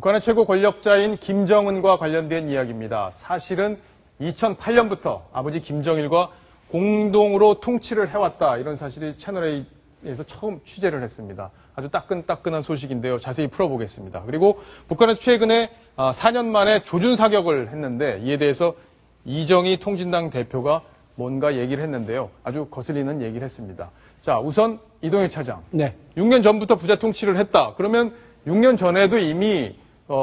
북한의 최고 권력자인 김정은과 관련된 이야기입니다. 사실은 2008년부터 아버지 김정일과 공동으로 통치를 해왔다. 이런 사실이 채널A에서 처음 취재를 했습니다. 아주 따끈따끈한 소식인데요. 자세히 풀어보겠습니다. 그리고 북한에서 최근에 4년 만에 조준 사격을 했는데 이에 대해서 이정희 통진당 대표가 뭔가 얘기를 했는데요. 아주 거슬리는 얘기를 했습니다. 자, 우선 이동일 차장. 네. 6년 전부터 부자 통치를 했다. 그러면 6년 전에도 이미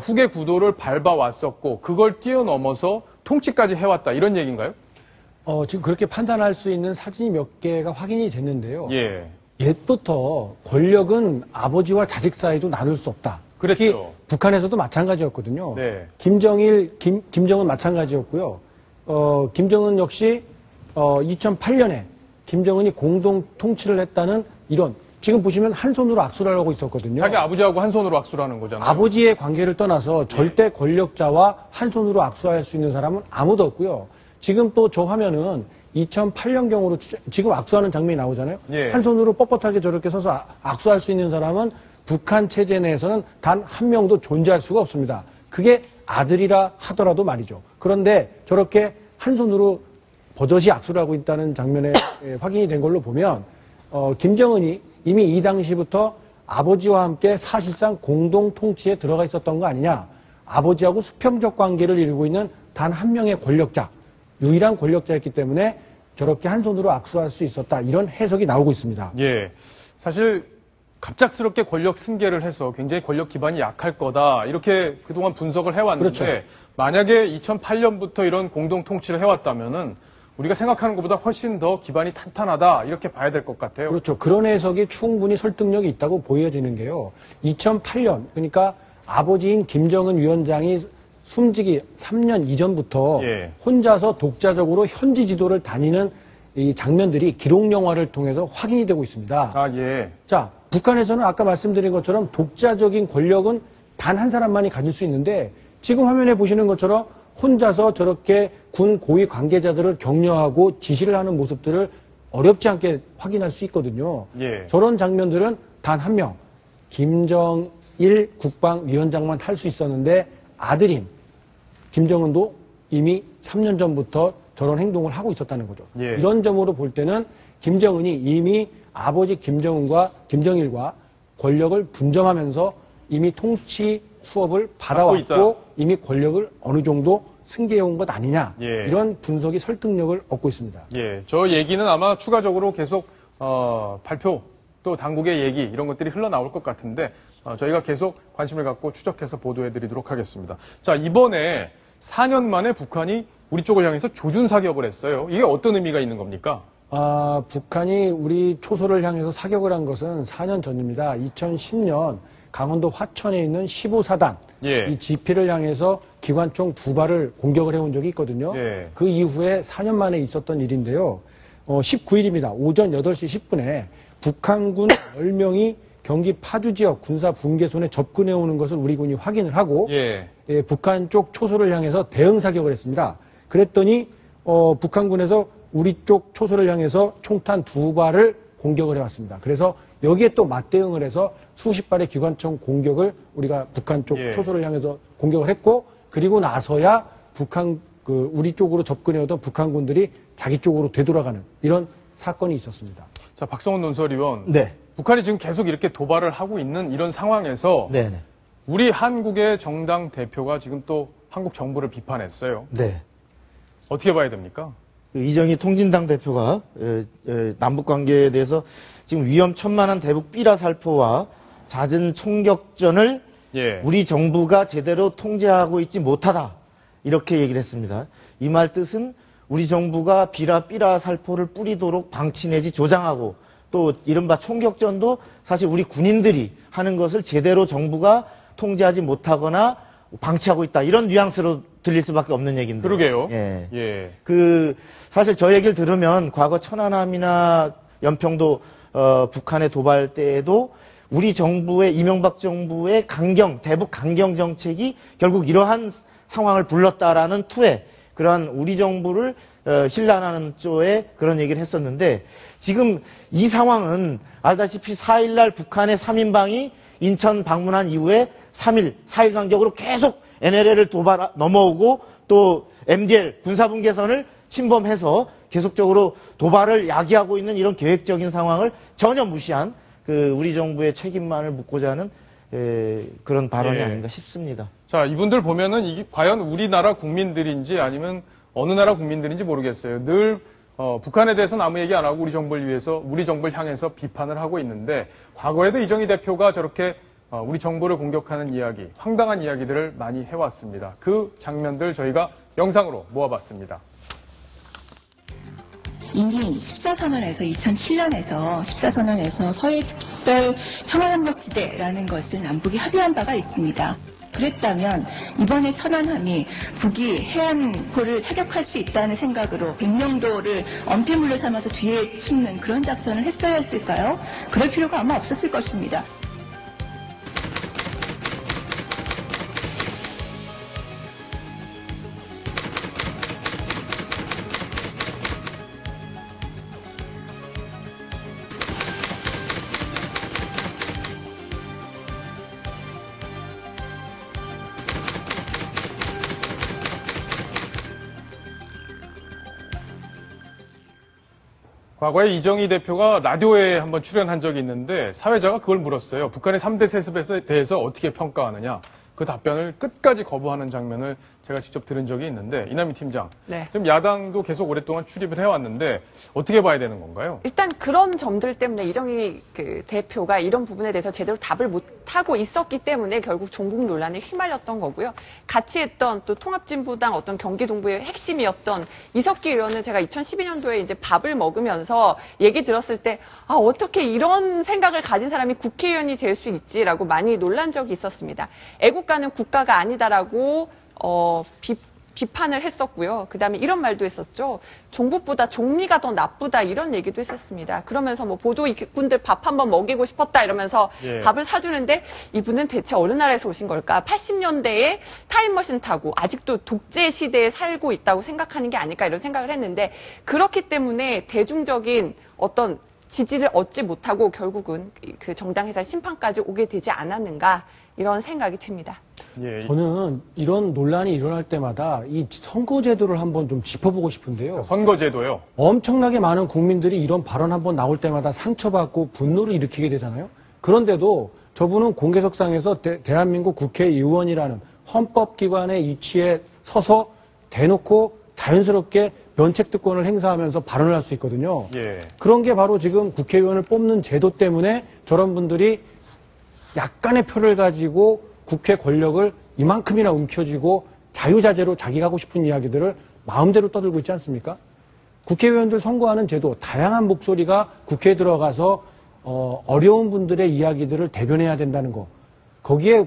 후계 구도를 밟아왔었고 그걸 뛰어넘어서 통치까지 해왔다. 이런 얘기인가요? 지금 그렇게 판단할 수 있는 사진이 몇 개가 확인이 됐는데요. 예. 옛부터 권력은 아버지와 자식 사이도 나눌 수 없다. 그랬죠. 북한에서도 마찬가지였거든요. 네. 김정은 마찬가지였고요. 김정은 역시 2008년에 김정은이 공동 통치를 했다는 이런 지금 보시면 한 손으로 악수를 하고 있었거든요. 자기 아버지하고 한 손으로 악수를 하는 거잖아요. 아버지의 관계를 떠나서 절대 권력자와 한 손으로 악수할 수 있는 사람은 아무도 없고요. 지금 또 저 화면은 2008년경으로 지금 악수하는 장면이 나오잖아요. 예. 한 손으로 뻣뻣하게 저렇게 서서 악수할 수 있는 사람은 북한 체제 내에서는 단 한 명도 존재할 수가 없습니다. 그게 아들이라 하더라도 말이죠. 그런데 저렇게 한 손으로 버젓이 악수를 하고 있다는 장면에 확인이 된 걸로 보면 김정은이 이미 이 당시부터 아버지와 함께 사실상 공동 통치에 들어가 있었던 거 아니냐. 아버지하고 수평적 관계를 이루고 있는 단 한 명의 권력자, 유일한 권력자였기 때문에 저렇게 한 손으로 악수할 수 있었다. 이런 해석이 나오고 있습니다. 예. 사실 갑작스럽게 권력 승계를 해서 굉장히 권력 기반이 약할 거다. 이렇게 그동안 분석을 해왔는데 그렇죠. 만약에 2008년부터 이런 공동 통치를 해왔다면은 우리가 생각하는 것보다 훨씬 더 기반이 탄탄하다. 이렇게 봐야 될 것 같아요. 그렇죠. 그런 해석이 충분히 설득력이 있다고 보여지는 게요. 2008년, 그러니까 아버지인 김정은 위원장이 숨지기 3년 이전부터 예. 혼자서 독자적으로 현지 지도를 다니는 이 장면들이 기록 영화를 통해서 확인이 되고 있습니다. 아, 예. 자, 북한에서는 아까 말씀드린 것처럼 독자적인 권력은 단 한 사람만이 가질 수 있는데 지금 화면에 보시는 것처럼 혼자서 저렇게 군 고위 관계자들을 격려하고 지시를 하는 모습들을 어렵지 않게 확인할 수 있거든요. 예. 저런 장면들은 단 한 명, 김정일 국방위원장만 할 수 있었는데 아들인 김정은도 이미 3년 전부터 저런 행동을 하고 있었다는 거죠. 예. 이런 점으로 볼 때는 김정은이 이미 아버지 김정일과 권력을 분점하면서 이미 통치 수업을 받아왔고 이미 권력을 어느 정도 승계해온 것 아니냐. 예. 이런 분석이 설득력을 얻고 있습니다. 예. 저 얘기는 아마 추가적으로 계속 발표 또 당국의 얘기 이런 것들이 흘러나올 것 같은데 저희가 계속 관심을 갖고 추적해서 보도해드리도록 하겠습니다. 자, 이번에 4년 만에 북한이 우리 쪽을 향해서 조준 사격을 했어요. 이게 어떤 의미가 있는 겁니까? 북한이 우리 초소를 향해서 사격을 한 것은 4년 전입니다. 2010년 강원도 화천에 있는 15사단 예. 이 지피를 향해서 기관총 2발을 공격을 해온 적이 있거든요. 예. 그 이후에 4년 만에 있었던 일인데요. 19일입니다. 오전 8시 10분에 북한군 10명이 경기 파주 지역 군사 분계선에 접근해 오는 것을 우리 군이 확인을 하고 예. 북한 쪽 초소를 향해서 대응 사격을 했습니다. 그랬더니 북한군에서 우리 쪽 초소를 향해서 총탄 2발을 공격을 해왔습니다. 그래서 여기에 또 맞대응을 해서 수십 발의 기관총 공격을 우리가 북한 쪽 예. 초소를 향해서 공격을 했고 그리고 나서야 우리 쪽으로 접근해 오던 북한군들이 자기 쪽으로 되돌아가는 이런 사건이 있었습니다. 자, 박성훈 논설위원. 네. 북한이 지금 계속 이렇게 도발을 하고 있는 이런 상황에서 네네. 우리 한국의 정당 대표가 지금 또 한국 정부를 비판했어요. 네. 어떻게 봐야 됩니까? 이정희 통진당 대표가 남북 관계에 대해서 지금 위험천만한 대북 삐라 살포와 잦은 총격전을 예. 우리 정부가 제대로 통제하고 있지 못하다 이렇게 얘기를 했습니다. 이 말 뜻은 우리 정부가 삐라 살포를 뿌리도록 방치 내지 조장하고 또 이른바 총격전도 사실 우리 군인들이 하는 것을 제대로 정부가 통제하지 못하거나 방치하고 있다. 이런 뉘앙스로 들릴 수밖에 없는 얘기인데. 그러게요. 예. 예. 사실 저 얘기를 들으면 과거 천안함이나 연평도 북한의 도발 때에도 우리 정부의 이명박 정부의 대북 강경 정책이 결국 이러한 상황을 불렀다라는 투에 그러한 우리 정부를 힐난하는 쪽에 그런 얘기를 했었는데 지금 이 상황은 알다시피 4일날 북한의 3인방이 인천 방문한 이후에 3일, 4일 간격으로 계속 NLL을 넘어오고 또 MDL 군사분 계선을 침범해서 계속적으로 도발을 야기하고 있는 이런 계획적인 상황을 전혀 무시한 우리 정부의 책임만을 묻고자 하는 그런 발언이 아닌가 싶습니다. 자, 이분들 보면은 이게 과연 우리나라 국민들인지 아니면 어느 나라 국민들인지 모르겠어요. 늘 북한에 대해서는 아무 얘기 안 하고 우리 정부를 향해서 비판을 하고 있는데 과거에도 이정희 대표가 저렇게 우리 정부를 공격하는 이야기, 황당한 이야기들을 많이 해왔습니다. 그 장면들 저희가 영상으로 모아봤습니다. 이미 14선언에서 2007년에서 14선언에서 서해특별 평화협력지대라는 것을 남북이 합의한 바가 있습니다. 그랬다면 이번에 천안함이 북이 해안포를 사격할 수 있다는 생각으로 백령도를 엄폐물로 삼아서 뒤에 숨는 그런 작전을 했어야 했을까요? 그럴 필요가 아마 없었을 것입니다. 과거에 이정희 대표가 라디오에 한번 출연한 적이 있는데 사회자가 그걸 물었어요. 북한의 3대 세습에 대해서 어떻게 평가하느냐. 그 답변을 끝까지 거부하는 장면을 제가 직접 들은 적이 있는데 이남희 팀장, 네. 지금 야당도 계속 오랫동안 출입을 해왔는데 어떻게 봐야 되는 건가요? 일단 그런 점들 때문에 이정희 대표가 이런 부분에 대해서 제대로 답을 못하고 있었기 때문에 결국 종북 논란에 휘말렸던 거고요. 같이 했던 또 통합진보당 어떤 경기동부의 핵심이었던 이석기 의원은 제가 2012년도에 이제 밥을 먹으면서 얘기 들었을 때 어떻게 이런 생각을 가진 사람이 국회의원이 될 수 있지라고 많이 놀란 적이 있었습니다. 애국가는 국가가 아니다라고 비판을 했었고요. 그다음에 이런 말도 했었죠. 종북보다 종미가 더 나쁘다 이런 얘기도 했었습니다. 그러면서 뭐 보도이분들 밥 한번 먹이고 싶었다 이러면서 밥을 사주는데 이분은 대체 어느 나라에서 오신 걸까? 80년대에 타임머신 타고 아직도 독재 시대에 살고 있다고 생각하는 게 아닐까 이런 생각을 했는데 그렇기 때문에 대중적인 어떤 지지를 얻지 못하고 결국은 그 정당 해산 심판까지 오게 되지 않았는가 이런 생각이 듭니다. 저는 이런 논란이 일어날 때마다 이 선거제도를 한번 좀 짚어보고 싶은데요. 선거제도요? 엄청나게 많은 국민들이 이런 발언 한번 나올 때마다 상처받고 분노를 일으키게 되잖아요. 그런데도 저분은 공개석상에서 대한민국 국회의원이라는 헌법기관의 이치에 서서 대놓고 자연스럽게 면책특권을 행사하면서 발언을 할 수 있거든요. 그런 게 바로 지금 국회의원을 뽑는 제도 때문에 저런 분들이 약간의 표를 가지고 국회 권력을 이만큼이나 움켜쥐고 자유자재로 자기가 하고 싶은 이야기들을 마음대로 떠들고 있지 않습니까? 국회의원들 선거하는 제도, 다양한 목소리가 국회에 들어가서 어려운 분들의 이야기들을 대변해야 된다는 거. 거기에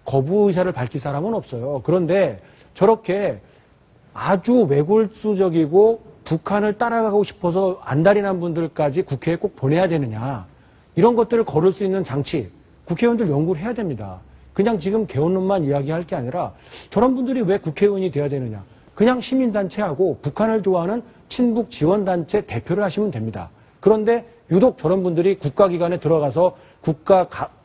거부 의사를 밝힐 사람은 없어요. 그런데 저렇게 아주 외골수적이고 북한을 따라가고 싶어서 안달이 난 분들까지 국회에 꼭 보내야 되느냐. 이런 것들을 거를 수 있는 장치, 국회의원들 연구를 해야 됩니다. 그냥 지금 개헌론만 이야기할 게 아니라 저런 분들이 왜 국회의원이 돼야 되느냐. 그냥 시민단체하고 북한을 좋아하는 친북 지원단체 대표를 하시면 됩니다. 그런데 유독 저런 분들이 국가기관에 들어가서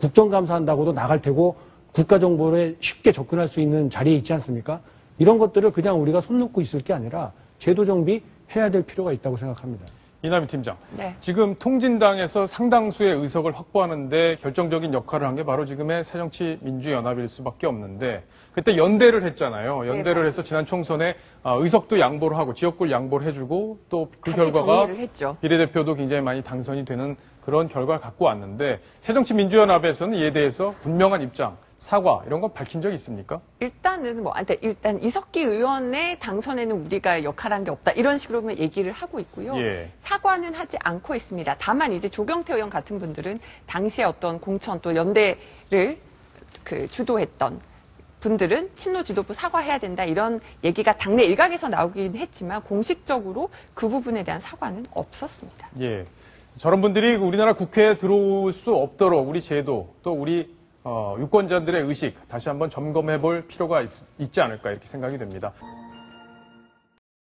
국정감사한다고도 나갈 테고 국가정보에 쉽게 접근할 수 있는 자리에 있지 않습니까? 이런 것들을 그냥 우리가 손 놓고 있을 게 아니라 제도 정비해야 될 필요가 있다고 생각합니다. 이남희 팀장, 네. 지금 통진당에서 상당수의 의석을 확보하는데 결정적인 역할을 한 게 바로 지금의 새정치민주연합일 수밖에 없는데 그때 연대를 했잖아요. 연대를 해서 지난 총선에 의석도 양보를 하고 지역구를 양보를 해주고 또 그 결과가 비례대표도 굉장히 많이 당선이 되는 그런 결과를 갖고 왔는데 새정치민주연합에서는 이에 대해서 분명한 입장, 사과 이런 거 밝힌 적 있습니까? 일단 이석기 의원의 당선에는 우리가 역할한 게 없다 이런 식으로 얘기를 하고 있고요. 사과는 하지 않고 있습니다. 다만 이제 조경태 의원 같은 분들은 당시에 어떤 공천 또 연대를 주도했던 분들은 친노 지도부 사과해야 된다 이런 얘기가 당내 일각에서 나오긴 했지만 공식적으로 그 부분에 대한 사과는 없었습니다. 저런 분들이 우리나라 국회에 들어올 수 없도록 우리 제도 또 우리 유권자들의 의식 다시 한번 점검해 볼 필요가 있지 않을까 이렇게 생각이 됩니다.